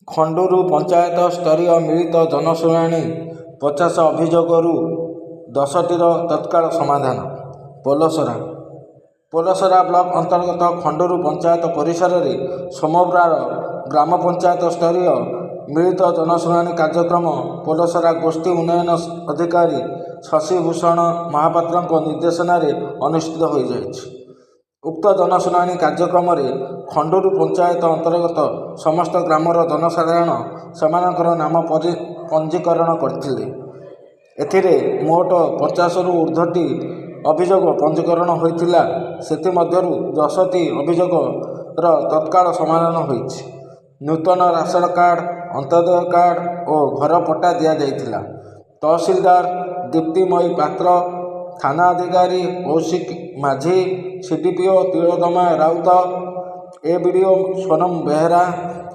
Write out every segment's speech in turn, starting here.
ଖଣ୍ଡୁରୁ ପଞ୍ଚାୟତ ସ୍ତରୀୟ ମିଳିତ ଜନଶୁଣାଣି 50 ଅଭିଯୋଗରୁ 10ଟିର ତତ୍କାଳ ସମାଧାନ। ପୋଲସରା ବ୍ଲକ ଅନ୍ତର୍ଗତ ଖଣ୍ଡୁରୁ ପଞ୍ଚାୟତ ପରିସରରେ ସୋମବାର ଗ୍ରାମ ପଞ୍ଚାୟତ ସ୍ତରୀୟ ମିଳିତ ଜନଶୁଣାଣି କାର୍ଯ୍ୟକ୍ରମ ପୋଲସରା ଗୋଷ୍ଠୀ ଉନ୍ନୟନ ଅଧିକାରୀ ଶଶିଭୂଷଣ ମହାପାତ୍ରଙ୍କ ନିର୍ଦ୍ଦେଶନାରେ ଅନୁଷ୍ଠିତ ହୋଇଯାଇଛି। ଉକ୍ତ ଜନଶୁଣାଣି କାର୍ଯ୍ୟକ୍ରମରେ ଖଣ୍ଡୁରୁ ପଞ୍ଚାୟତ ଅନ୍ତର୍ଗତ ସମସ୍ତ ଗ୍ରାମର ଜନସାଧାରଣ ସେମାନଙ୍କର ନାମ ପଞ୍ଜୀକରଣ କରିଥିଲେ। ଏଥିରେ ମୋଟ 50ରୁ ଉର୍ଦ୍ଧ୍ୱଟି ଅଭିଯୋଗ ପଞ୍ଜୀକରଣ ହୋଇଥିଲା। ସେଥିମଧ୍ୟରୁ 10ଟି ଅଭିଯୋଗର ତତ୍କାଳ ସମାଧାନ ହୋଇଛି। ନୂତନ ରାସନ କାର୍ଡ଼, ଅନ୍ତ୍ୟୋଦୟ କାର୍ଡ଼ ଓ ଘର ପଟ୍ଟା ଦିଆଯାଇଥିଲା। ତହସିଲଦାର ଦୀପ୍ତିମୟୀ ପାତ୍ର, ଥାନା ଅଧିକାରୀ କୌଶିକ ମାଝୀ, ସିଡିପିଓ ତିଳୋତ୍ତମା ରାଉତ, ଏବିଡିଓ ସୋନମ ବେହେରା,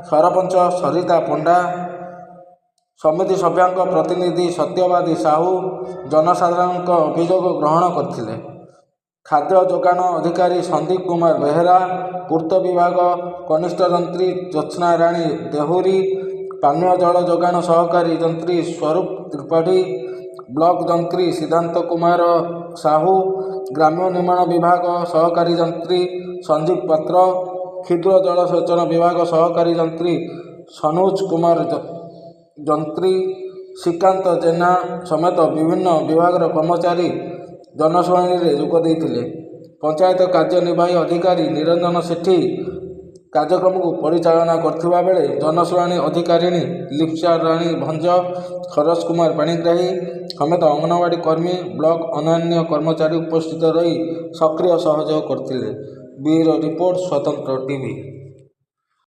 ସରପଞ୍ଚ ସରିତା ପଣ୍ଡା, ସମିତି ସଭ୍ୟଙ୍କ ପ୍ରତିନିଧି ସତ୍ୟବାଦୀ ସାହୁ ଜନସାଧାରଣଙ୍କ ଅଭିଯୋଗ ଗ୍ରହଣ କରିଥିଲେ। ଖାଦ୍ୟ ଯୋଗାଣ ଅଧିକାରୀ ସନ୍ଦୀପ କୁମାର ବେହେରା, ପୂର୍ତ୍ତ ବିଭାଗ କନିଷ୍ଠ ଯନ୍ତ୍ରୀ ଜ୍ୟୋତ୍ସ୍ନା ରାଣୀ ଦେହୁରୀ, ପାନୀୟ ଜଳ ଯୋଗାଣ ସହକାରୀ ଯନ୍ତ୍ରୀ ସ୍ୱରୂପ ତ୍ରିପାଠୀ, ବ୍ଲକ ଯନ୍ତ୍ରୀ ସିଦ୍ଧାନ୍ତ କୁମାର ସାହୁ, ଗ୍ରାମ୍ୟ ନିର୍ମାଣ ବିଭାଗ ସହକାରୀ ଯନ୍ତ୍ରୀ ସଞ୍ଜୀବ ପାତ୍ର, କ୍ଷୁଦ୍ର ଜଳସେଚନ ବିଭାଗ ସହକାରୀ ଯନ୍ତ୍ରୀ ସନୋଜ କୁମାର ଯନ୍ତ୍ରୀ, ଶ୍ରୀକାନ୍ତ ଜେନା ସମେତ ବିଭିନ୍ନ ବିଭାଗର କର୍ମଚାରୀ ଜନଶୁଣାଣିରେ ଯୋଗ ଦେଇଥିଲେ। ପଞ୍ଚାୟତ କାର୍ଯ୍ୟନିର୍ବାହୀ ଅଧିକାରୀ ନିରଞ୍ଜନ ସେଠୀ କାର୍ଯ୍ୟକ୍ରମକୁ ପରିଚାଳନା କରିଥିବା ବେଳେ ଜନଶୁଣାଣି ଅଧିକାରିଣୀ ଲିପ୍ସା ରାଣୀ ଭଞ୍ଜ, ସରୋଜ କୁମାର ପାଣିଗ୍ରାହୀ ସମେତ ଅଙ୍ଗନବାଡ଼ି କର୍ମୀ, ବ୍ଲକ ଅନ୍ୟାନ୍ୟ କର୍ମଚାରୀ ଉପସ୍ଥିତ ରହି ସକ୍ରିୟ ସହଯୋଗ କରିଥିଲେ। ବ୍ୟୁରୋ ରିପୋର୍ଟ, ସ୍ୱତନ୍ତ୍ର ଟିଭି।